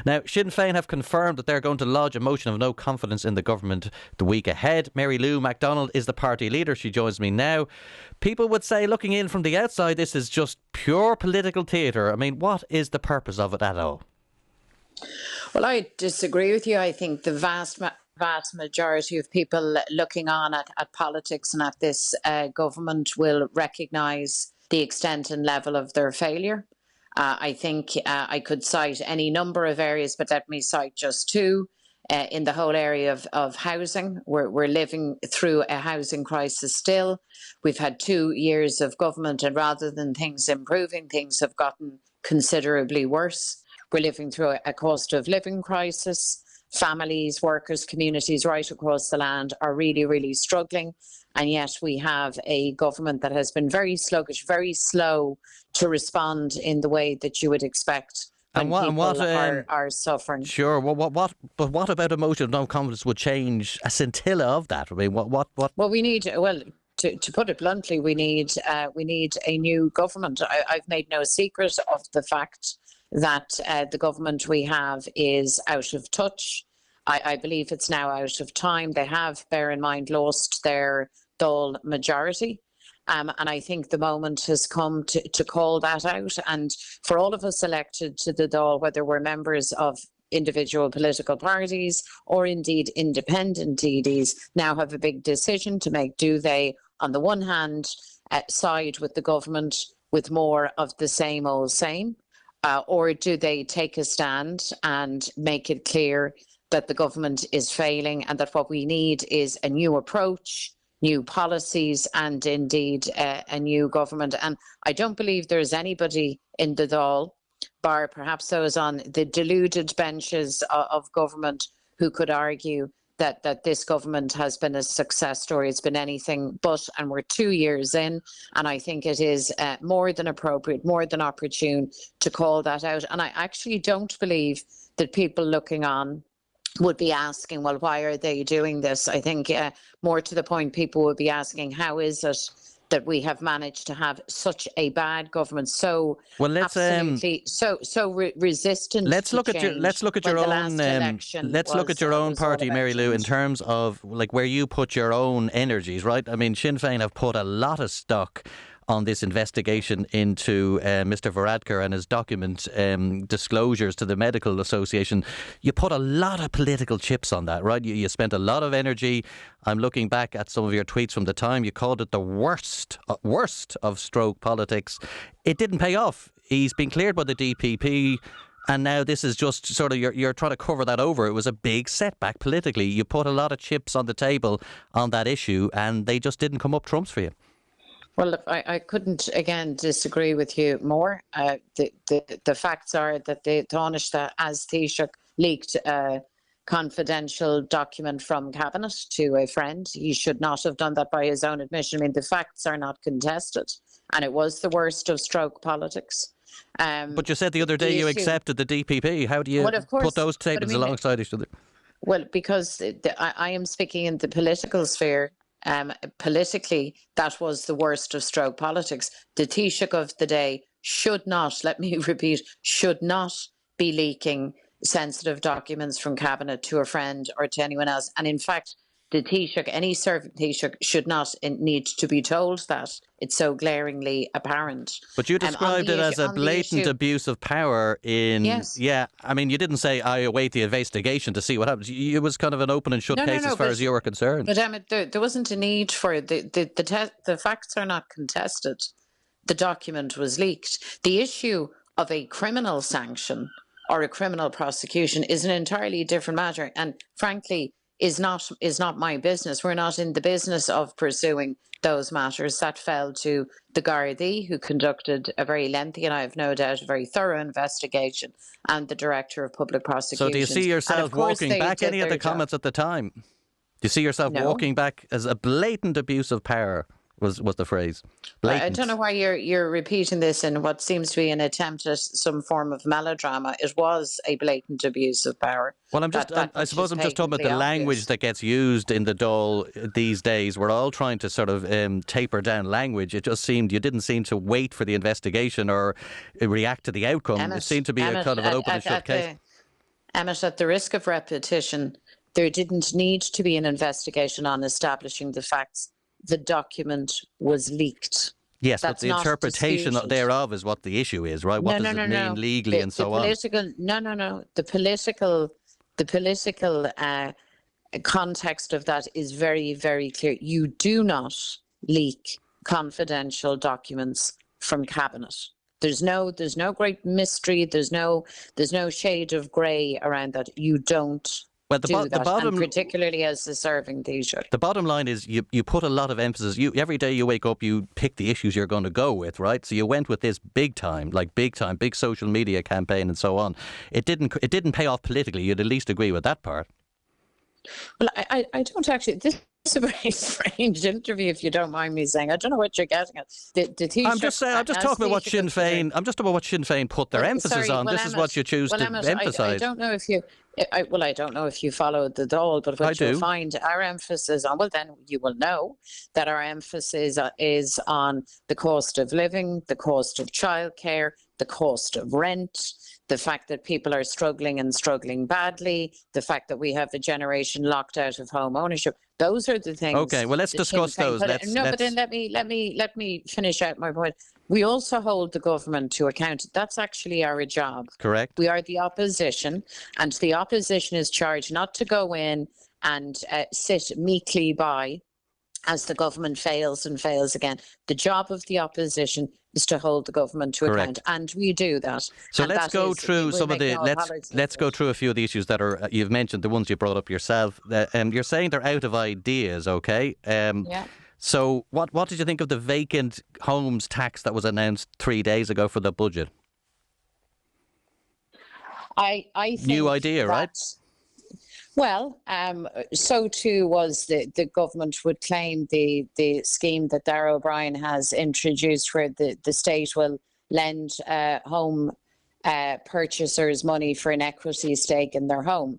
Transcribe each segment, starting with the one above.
Now, Sinn Féin have confirmed that they're going to lodge a motion of no confidence in the government the week ahead. Mary Lou McDonald is the party leader. She joins me now. People would say, looking in from the outside, this is just pure political theatre. I mean, what is the purpose of it at all? Well, I disagree with you. I think the vast majority of people looking on at politics and at this government will recognise the extent and level of their failure. I think I could cite any number of areas, but let me cite just two. In the whole area of housing, we're living through a housing crisis still. We've had 2 years of government, and rather than things improving, things have gotten considerably worse. We're living through a cost of living crisis. Families, workers, communities right across the land are really, really struggling. And yet we have a government that has been very sluggish, very slow to respond in the way that you would expect when people are suffering. Sure. But what about a motion of no confidence would change a scintilla of that? I mean, what? Well, we need. Well, to put it bluntly, we need a new government. I've made no secret of the fact that the government we have is out of touch. I believe it's now out of time. They have, bear in mind, lost their Dáil majority. And I think the moment has come to call that out. And for all of us elected to the Dáil, whether we're members of individual political parties or indeed independent TDs, now have a big decision to make. Do they, on the one hand, side with the government with more of the same old same? Or do they take a stand and make it clear that the government is failing and that what we need is a new approach, new policies, and indeed a new government? And I don't believe there's anybody in the Dáil, bar perhaps those on the deluded benches of government, who could argue that this government has been a success story. It's been anything but, and we're 2 years in, and I think it is more than appropriate, more than opportune to call that out. And I actually don't believe that people looking on would be asking, well, why are they doing this? I think more to the point, people would be asking, how is it that we have managed to have such a bad government, so absolutely resistant. Let's look at your own party, Mary Lou, in terms of like where you put your own energies, right? I mean, Sinn Féin have put a lot of stock on this investigation into Mr. Varadkar and his document disclosures to the Medical Association. You put a lot of political chips on that, right? You spent a lot of energy. I'm looking back at some of your tweets from the time. You called it the worst of stroke politics. It didn't pay off. He's been cleared by the DPP. And now this is just sort of, you're trying to cover that over. It was a big setback politically. You put a lot of chips on the table on that issue and they just didn't come up trumps for you. Well, I couldn't, again, disagree with you more. The facts are that the Taoiseach as Taoiseach leaked a confidential document from Cabinet to a friend. He should not have done that by his own admission. I mean, the facts are not contested, and it was the worst of stroke politics. But you said the other day you accepted the DPP. How do you put those statements alongside each other? Well, because I am speaking in the political sphere. Politically, that was the worst of stroke politics. The Taoiseach of the day should not, let me repeat, should not be leaking sensitive documents from Cabinet to a friend or to anyone else. And in fact, the Taoiseach, any serving Taoiseach, should not need to be told that. It's so glaringly apparent. But you described it as a blatant abuse of power in... Yes. Yeah, I mean, you didn't say, I await the investigation to see what happens. It was kind of an open and shut case as far as you were concerned. But there wasn't a need for it. The facts are not contested. The document was leaked. The issue of a criminal sanction or a criminal prosecution is an entirely different matter. And frankly, is not my business. We're not in the business of pursuing those matters. That fell to the Gardaí, who conducted a very lengthy and I have no doubt a very thorough investigation, and the Director of Public Prosecutions. So do you see yourself walking back any of the comments at the time? Do you see yourself walking back as a blatant abuse of power? Was the phrase. Blatant. I don't know why you're repeating this in what seems to be an attempt at some form of melodrama. It was a blatant abuse of power. Well, I suppose I'm just talking about the language that gets used in the Dáil these days. We're all trying to sort of taper down language. It just seemed you didn't seem to wait for the investigation or react to the outcome. It seemed to be a kind of an open and shut case. Emmett, at the risk of repetition, there didn't need to be an investigation on establishing the facts. The document was leaked. Yes, That's but the not interpretation disputed. thereon is what the issue is, right? What does it mean legally and so on? The political context of that is very, very clear. You do not leak confidential documents from cabinet. There's no great mystery. There's no shade of grey around that. You don't do that, and particularly as a serving Taoiseach. The bottom line is you put a lot of emphasis. Every day you wake up, you pick the issues you're going to go with, right? So you went with this big social media campaign and so on. It didn't pay off politically. You'd at least agree with that part. Well, I don't actually. This is a very strange interview, if you don't mind me saying. I don't know what you're getting at. I'm just talking about what Sinn Féin. I'm just about what Sinn Féin put their emphasis on. This is what you choose to emphasise. I don't know if you. I don't know if you followed the Dáil, but what you'll find our emphasis on. Well, then you will know that our emphasis is on the cost of living, the cost of childcare, the cost of rent. The fact that people are struggling and struggling badly, the fact that we have a generation locked out of home ownership. Those are the things. Okay, well, let's discuss those. But then let me finish out my point. We also hold the government to account. That's actually our job. Correct. We are the opposition, and the opposition is charged not to go in and sit meekly by as the government fails and fails again. The job of the opposition is to hold the government to account, and we do that. So let's go through some of the let's go through a few of the issues that are you've mentioned, the ones you brought up yourself. You're saying they're out of ideas, okay? Yeah. So what did you think of the vacant homes tax that was announced 3 days ago for the budget? I think new idea, right? Well, so too was the government would claim the scheme that Darragh O'Brien has introduced, where the state will lend home purchasers money for an equity stake in their home.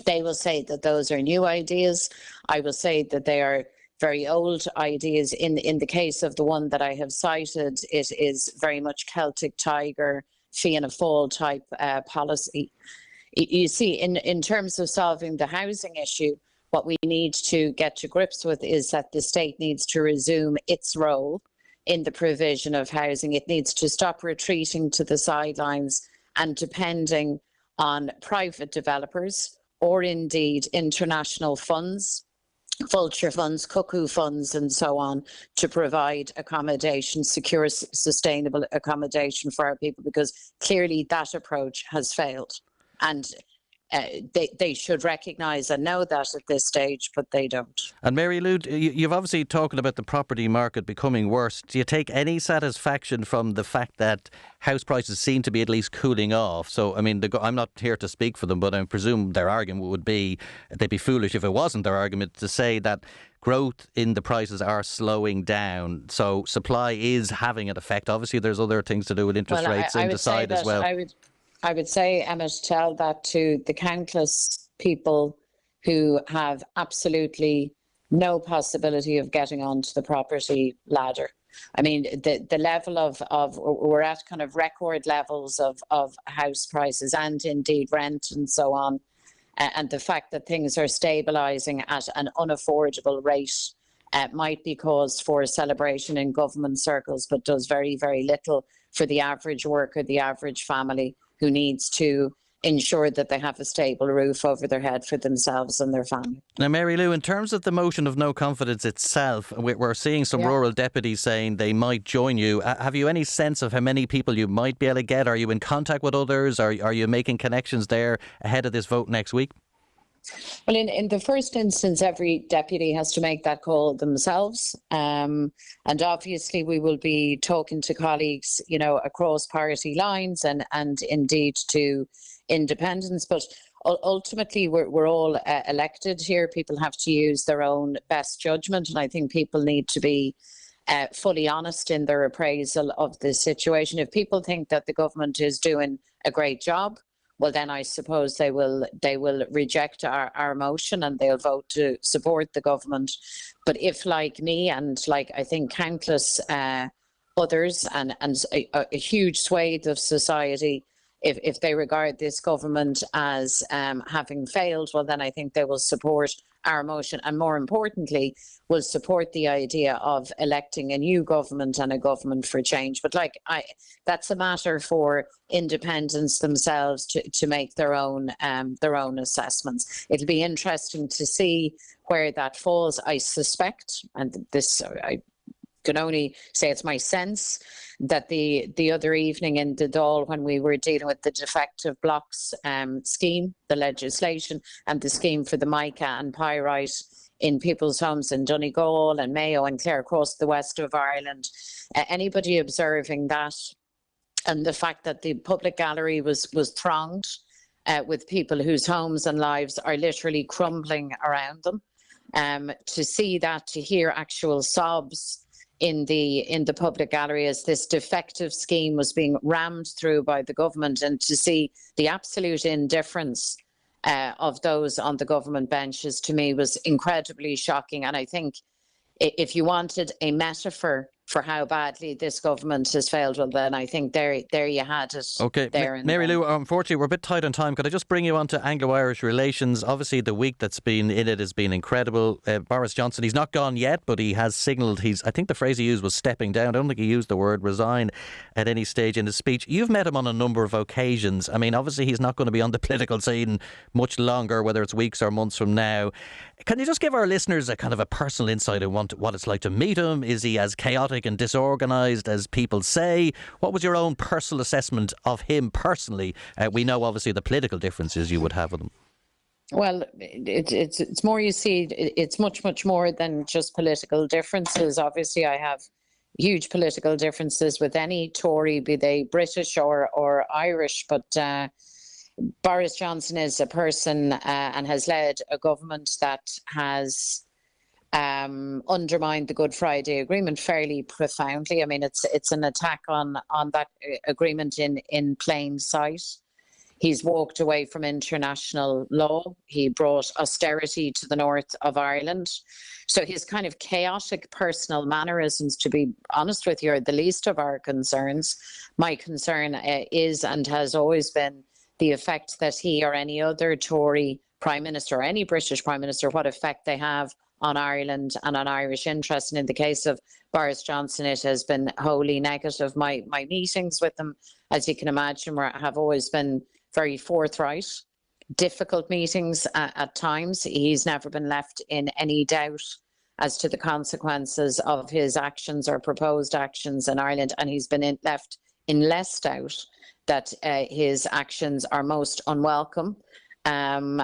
They will say that those are new ideas. I will say that they are very old ideas. In the case of the one that I have cited, it is very much Celtic Tiger, Fianna Fáil type policy. You see, in terms of solving the housing issue, what we need to get to grips with is that the state needs to resume its role in the provision of housing. It needs to stop retreating to the sidelines and depending on private developers or indeed international funds, vulture funds, cuckoo funds and so on, to provide accommodation, secure, sustainable accommodation for our people, because clearly that approach has failed. And they should recognise and know that at this stage, but they don't. And Mary Lou, you've obviously talking about the property market becoming worse. Do you take any satisfaction from the fact that house prices seem to be at least cooling off? So, I mean, I'm not here to speak for them, but I presume their argument would be, they'd be foolish if it wasn't their argument to say that growth in the prices are slowing down. So supply is having an effect. Obviously, there's other things to do with interest rates in the side as well. I would say, Emmett, tell that to the countless people who have absolutely no possibility of getting onto the property ladder. I mean, the level of we're at kind of record levels of house prices and indeed rent and so on. And the fact that things are stabilising at an unaffordable rate might be cause for celebration in government circles, but does very, very little for the average worker, the average family, who needs to ensure that they have a stable roof over their head for themselves and their family. Now, Mary Lou, in terms of the motion of no confidence itself, we're seeing some rural deputies saying they might join you. Have you any sense of how many people you might be able to get? Are you in contact with others? Are you making connections there ahead of this vote next week? Well, in the first instance, every deputy has to make that call themselves. And obviously we will be talking to colleagues, across party lines and indeed to independents. But ultimately, we're all elected here. People have to use their own best judgment. And I think people need to be fully honest in their appraisal of the situation. If people think that the government is doing a great job, well, then I suppose they will reject our motion and they'll vote to support the government. But if, like me and like I think countless others and a huge swathe of society if they regard this government as having failed, well, then I think they will support our motion, and more importantly, will support the idea of electing a new government and a government for change. But that's a matter for independents themselves to make their own assessments. It'll be interesting to see where that falls. I suspect, and this I can only say it's my sense, that the other evening in the Dáil, when we were dealing with the defective blocks scheme, the legislation, and the scheme for the mica and pyrite in people's homes in Donegal and Mayo and Clare across the west of Ireland, anybody observing that and the fact that the public gallery was thronged with people whose homes and lives are literally crumbling around them, to see that, to hear actual sobs in the public gallery as this defective scheme was being rammed through by the government, and to see the absolute indifference of those on the government benches, to me was incredibly shocking. And I think if you wanted a metaphor for how badly this government has failed, well, then I think there you had it. Okay, Mary Lou, unfortunately we're a bit tight on time. Could I just bring you on to Anglo-Irish relations? Obviously the week that's been in it has been incredible. Boris Johnson, he's not gone yet, but he has signalled I think the phrase he used was stepping down. I don't think he used the word resign at any stage in his speech. You've met him on a number of occasions. I mean, obviously he's not going to be on the political scene much longer, whether it's weeks or months from now. Can you just give our listeners a kind of a personal insight on what it's like to meet him? Is he as chaotic and disorganised as people say? What was your own personal assessment of him personally? We know obviously the political differences you would have with him. Well, it's more, you see, it's much more than just political differences. Obviously, I have huge political differences with any Tory, be they British or Irish, but Boris Johnson is a person and has led a government that has undermined the Good Friday Agreement fairly profoundly. I mean, it's an attack on that agreement in plain sight. He's walked away from international law. He brought austerity to the north of Ireland. So his kind of chaotic personal mannerisms, to be honest with you, are the least of our concerns. My concern is and has always been the effect that he or any other Tory Prime Minister or any British Prime Minister, what effect they have on Ireland and on Irish interests. And in the case of Boris Johnson, it has been wholly negative. My meetings with him, as you can imagine, have always been very forthright, difficult meetings at times. He's never been left in any doubt as to the consequences of his actions or proposed actions in Ireland, and he's been left in less doubt that his actions are most unwelcome. In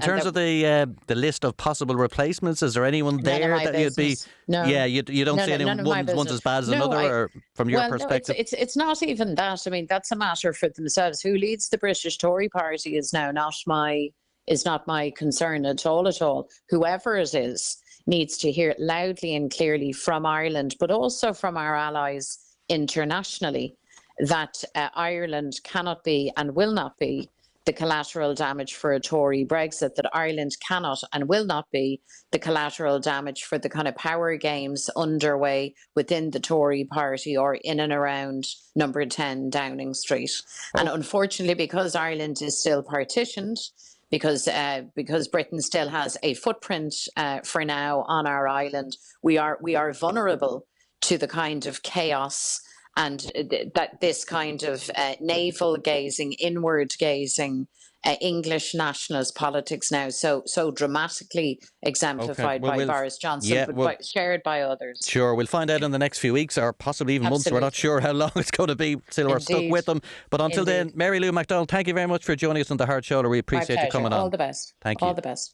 terms of the list of possible replacements, is there anyone there that you'd be? No. Yeah, you don't see anyone one's as bad as another, or from your perspective? No, it's not even that. I mean, that's a matter for themselves. Who leads the British Tory Party is now not my concern at all. Whoever it is needs to hear it loudly and clearly from Ireland, but also from our allies internationally, that Ireland cannot be and will not be the collateral damage for a Tory Brexit, that Ireland cannot and will not be the collateral damage for the kind of power games underway within the Tory party or in and around number 10 Downing Street. And unfortunately, because Ireland is still partitioned, because Britain still has a footprint for now on our island, we are vulnerable to the kind of chaos and that this kind of navel gazing, inward gazing, English nationalist politics now so dramatically exemplified by Boris Johnson, but shared by others. Sure, we'll find out in the next few weeks or possibly even months. We're not sure how long it's going to be till we're stuck with them. But until then, Mary Lou McDonald, thank you very much for joining us on The Hard Shoulder. We appreciate you coming on. All the best. Thank you. All the best.